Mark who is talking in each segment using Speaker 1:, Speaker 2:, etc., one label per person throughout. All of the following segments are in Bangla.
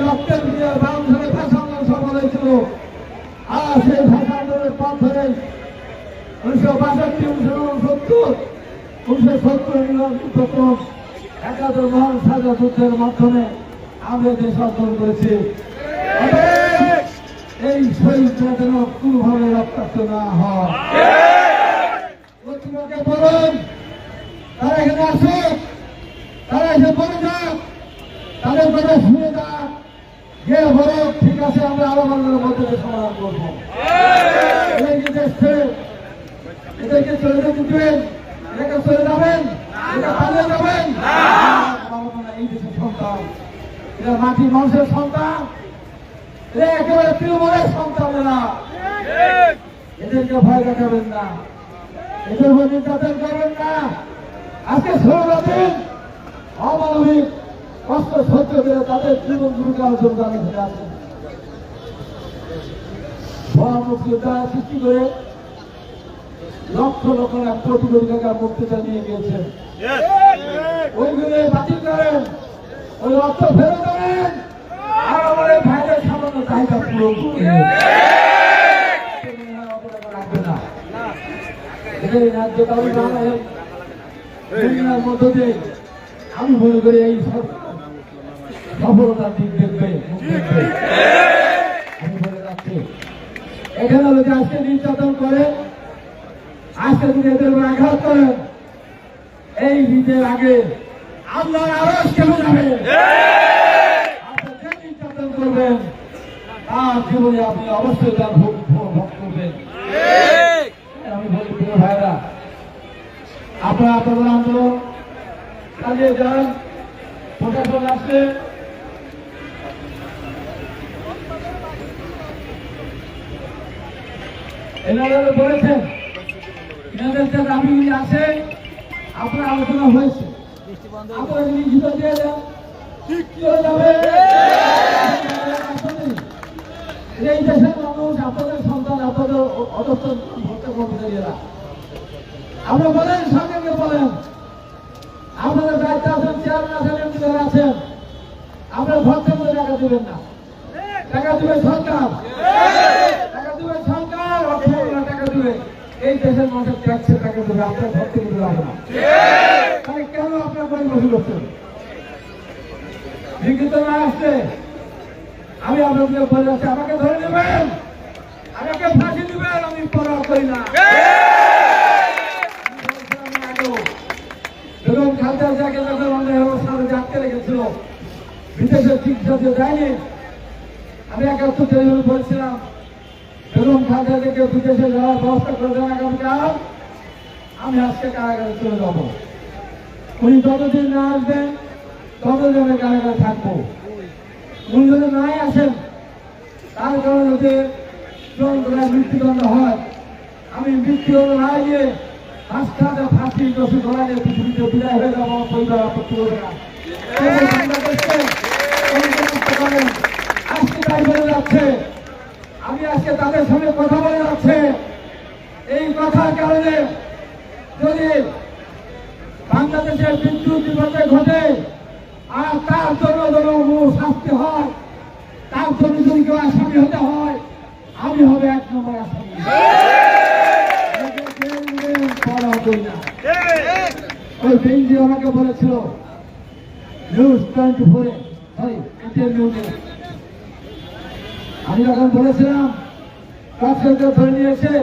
Speaker 1: রক্তের দিয়ে বাম ধরে ভাষা আন্দোলন সফল হয়েছিল। আর সেই ভাষা আন্দোলনের পথ ধরে 1962, 1969, 1970 একাত্তর মহান স্বাধীনতা যুদ্ধের মাধ্যমে আমরা দেশ অর্জন করেছি। এই শহীদরা যেন কোনোভাবে রক্তাক্ত না হয়। বলুন, তারা এখানে আসে, তারা এসে বলে যাক, তাদের কথা শুনে যাক, যে বলো ঠিক আছে আমরা আরো মানুষের মধ্যে সমাধান করবো। এদেরকে দেশ ছেড়ে এদেরকে চলে যেতে দিবেন, এটাকে চলে যাবেন, এটা পালিয়ে যাবেন। এই দেশের সন্তান, এরা মাটির মানুষের সন্তান, এরা একেবারে তৃণমূলের সন্তানেরা। এদেরকে ভয় দেখাবেন না, এদের উপর নির্যাতন করবেন না। আজকে 16 দিন অমানবিক কষ্ট সহ্য করে তাদের জীবন জীবিকার জন্য ফিরে আসেন। মুক্তিযোদ্ধা সৃষ্টি করে লক্ষ লক্ষ লাখ কোটি কোটি টাকা মুক্তিটা নিয়ে গিয়েছেন। ওইগুলো বাতিল করেন, ওই অর্থ ফেরত দেবেন, আর আমাদের ভাইদের সামান্য চাহিদা পূরণ করবেন। রাখবে না, এটাই রাজ্য দাবি বাংলার মধ্য দিয়ে আমি মনে করি এই সফলতার দিক দেখবে, আমি বলে রাখছি। এখানে যদি আজকে নির্যাতন করে, আজকে যদি এদের উপর আঘাত করেন, এই ঈদের আগে আল্লাহর আরশ কেমন যাবে? আপনি যে নির্যাতন করবেন তার জীবনে আপনি অবশ্যই তার ভোগ করবেন। আমি বলি প্রিয় ভাইরা, আপনারা আপনাদের আন্দোলন চালিয়ে যান। প্রশাসন আসলে এনারা বলেছেন, এনাদের যে দাবিগুলি আছে আপনার আলোচনা হয়েছে, আপনারা লিখিত দিয়ে দেন, ঠিক চলে যাবে। এই দেশের মানুষ আপনাদের সন্তান, আপনাদের অদস্ত ভোক্তা কর্মচারীরা, আমরা বলেন, সরকারকে বলেন, আপনাদের দায়িত্ব আছেন, চেয়ারম্যান আছেন, এমপিরা আছেন, আপনার ভোক্তার মধ্যে টাকা দিবেন না, টাকা দিবে সরকার, টাকা দিবে সরকার, টাকা দিবে এই দেশের মানুষের ট্যাক্সের টাকা দেবে, আপনার ভোক্তা দিতে হবে না। তাহলে কেন আপনার করে বসে করছেন? লিখিত না আসছে আমি আপনাকে বলে যাচ্ছি, আমাকে ধরে নেবেন, আমাকে ফাঁসি দিবেন, আমি পরোয়া করি না। এবং খাদ্য যাকে যখন আমাদের সাথে আটকে রেখেছিল, বিদেশের চিকিৎসা দিয়ে যায়নি, আমি 71 টেলিভিশনে বলছিলাম বেগম খালেদা থেকে বিদেশে যাওয়ার ব্যবস্থা করে দেন আগামীকাল, আমি আজকে কারাগারে চলে যাব। উনি যতদিন না আসবেন ততদিন আমি কারাগারে থাকবো। উনি যদি নাই আসেন, তার কারণে যদি মৃত্যুদণ্ড হয়, আমি মৃত্যুদণ্ড না গিয়ে রাস্তাতে ফাঁসি দোষী ধরা নিয়ে পৃথিবীতে বিদায় হয়ে যাবো। পরিবার আপত্তি করবে না। আজকে তাই বলে যাচ্ছে, আমি আজকে তাদের সঙ্গে কথা বলে যাচ্ছে। এই কথার কারণে যদি বাংলাদেশের বিদ্যুৎ বিপর্যয় ঘটে আর তার জন্য শাস্তি হয়, তার জন্য যদি কেউ আসামি হতে হয়, আমি হবে 1 নম্বর আসামি। ওই বেঞ্জি আমাকে বলেছিল নিউজ 24-এ, ইন্টারভিউতে, আমি যখন বলেছিলাম কাজকে ধরে নিয়ে এসে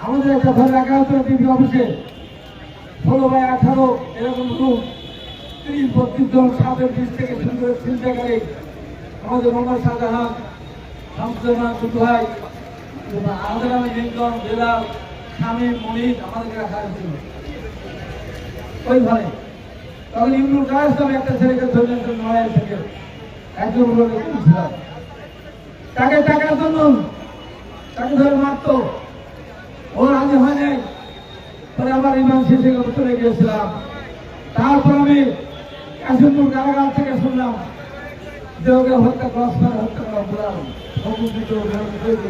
Speaker 1: আমাদের একটা ধরে রাখা হতো ডিবি অফিসে, 16/18 এরকম রুম, 30-32 জন সাবেক বীজ থেকে শুরু করে চিন্তাকারী, আমাদের মোহাম্মদ শাহজাহান, শামসুজ্জামান, দুটো ভাই, আমাদের আমি লিঙ্কন, বেলাল, স্বামী, মনির, আমাদেরকে রাখা হয়েছিল ওই ঘরে। তখন ইমরুল কায়েস নামে একটা ছেলেকে ধরলেন নড়াইল থেকে, একজন লোকে তুলছিলাম, তাকে টাকার জন্য তাকে ধরে মারত, ও রাজি হয় নাই। পরে আমার ইমাম শেষে চলে গিয়েছিলাম। তারপর আমি কাশিমপুর কারাগার থেকে শুনলাম যে ওকে হত্যা করা বুড়া নিহত হয়েছে।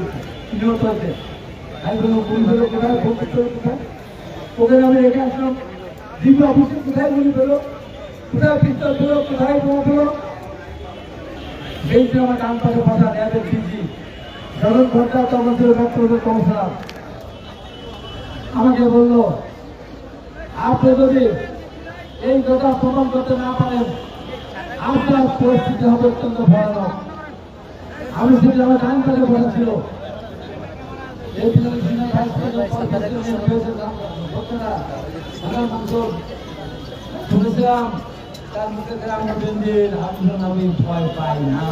Speaker 1: কোথায় ওকে আমি রেখে আসলাম ডিবি অফিসে, কোথায় গুলি পেলো, কোথায় পিস্তল পেলো, কোথায় বোমা পেলো, এই যে আমার ডান পাশে বসা র্যাবের ডিজি স্মরণ ঘটনা তদন্তের ব্যক্তিগত কমিশনার আমাকে বললো, আপনি যদি এই কথা প্রমাণ করতে না পারেন আপনার পরিস্থিতি হবে অত্যন্ত ভয়ানক। আমি সেটি আমার ডান পাশে বসা ছিল এই শুনেছিলাম তার মুখে আমি ভয় পাই না।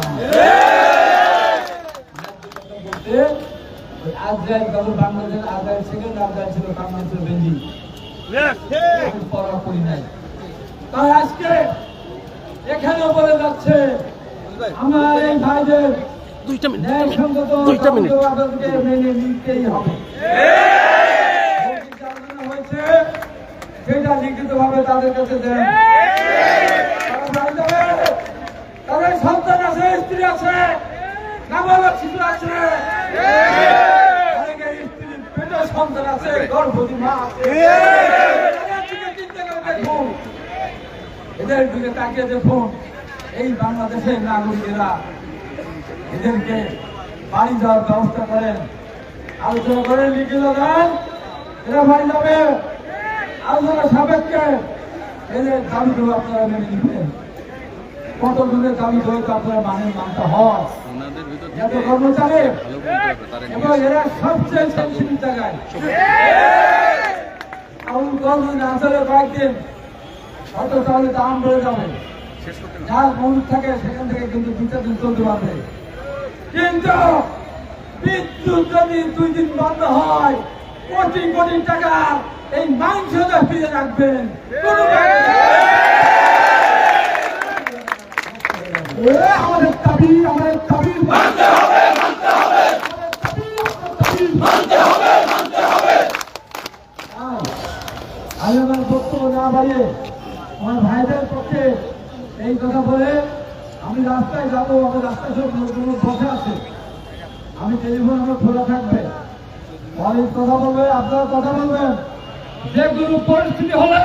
Speaker 1: আজরাইল কাবুল বাংলাদেশের আজরাইল সেকেন্ড আজরাইল ছিল বাংলাদেশের বেঞ্জি পড়া করি নাই। তাই আজকে এখানেও বলে যাচ্ছে আমার এই ভাইদের
Speaker 2: 2 মিনিট
Speaker 1: আমাদেরকে মেনে নিতেই হবে। হয়েছে সেটা লিখিত ভাবে তাদের কাছে দেন। তাদের সন্তান আছে, স্ত্রী আছে, নাবালক শিশু আছে, স্ত্রীর পেটে সন্তান আছে, গর্ভবতী মা আছে। এদের দিকে তাকিয়ে দেখুন, এই বাংলাদেশের নাগরিকেরা এদেরকে বাড়ি যাওয়ার ব্যবস্থা করেন, আলোচনা করেন, লিখিত দেন, এরা বাড়ি যাবে। আলোচনা সাপেক্ষে এদের দাবিগুলো আপনারা মেনে নিবেন। কত দূরের দাবি হয়তো আপনারা মানতে হয়। এত কর্মচারী এবং এরা সবচেয়ে সেন্সিটিভ জায়গায় আসলে কয়েকদিন হয়তো তাহলে দাম বেড়ে যাবে, যার মন থাকে সেখান থেকে কিন্তু 2 দিন চলতে পারবে। কিন্তু বিদ্যুৎ যদি 2 দিন বন্ধ হয়, কোটি কোটি টাকা এই মাংস ফিরে রাখবেন। আমাদের দাবি মানতে হবে, আমি আমার বক্তব্য না বাড়িয়ে আমার ভাইদের পক্ষে এই কথা বলে আমি রাস্তায় যাবো। আমার রাস্তায় সব লোকগুলো বসে আছে, আমি টেলিফোন আমার খোলা থাকবে, অনেক কথা বলবে, আপনারা কথা বলবেন। যেগুলো পরিস্থিতি হলে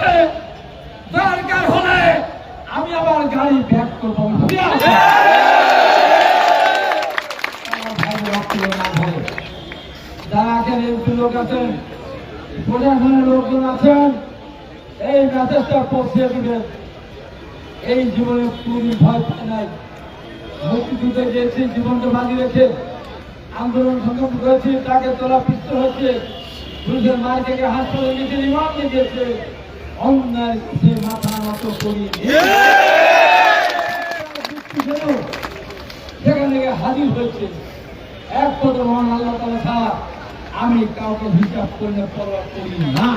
Speaker 1: দরকার হলে আমি আবার গাড়ি ব্যাক করবো। যারা এখানে এমপি লোক আছেন, প্রশাসনের লোকজন আছেন, এই মেসেজটা পৌঁছে দিবেন। এই জীবনে কোনদিন ভয় পায় নাই, মুক্তিযুদ্ধে গিয়েছি, জীবনকে বাজি রেখে আন্দোলন সংগ্রাম করেছি, তাকে তোলা পিষ্ট হচ্ছে, পুলিশের মার থেকে হাসপাতালে নিচে রিমান্ডে গিয়েছে, অন্যায় সে মাথা নত করি সেখান থেকে হাজির হয়েছে। এক কথা মহান আল্লাহ তাআলা ছাড়া আমি কাউকে হিসাব করে পরোয়া করি না।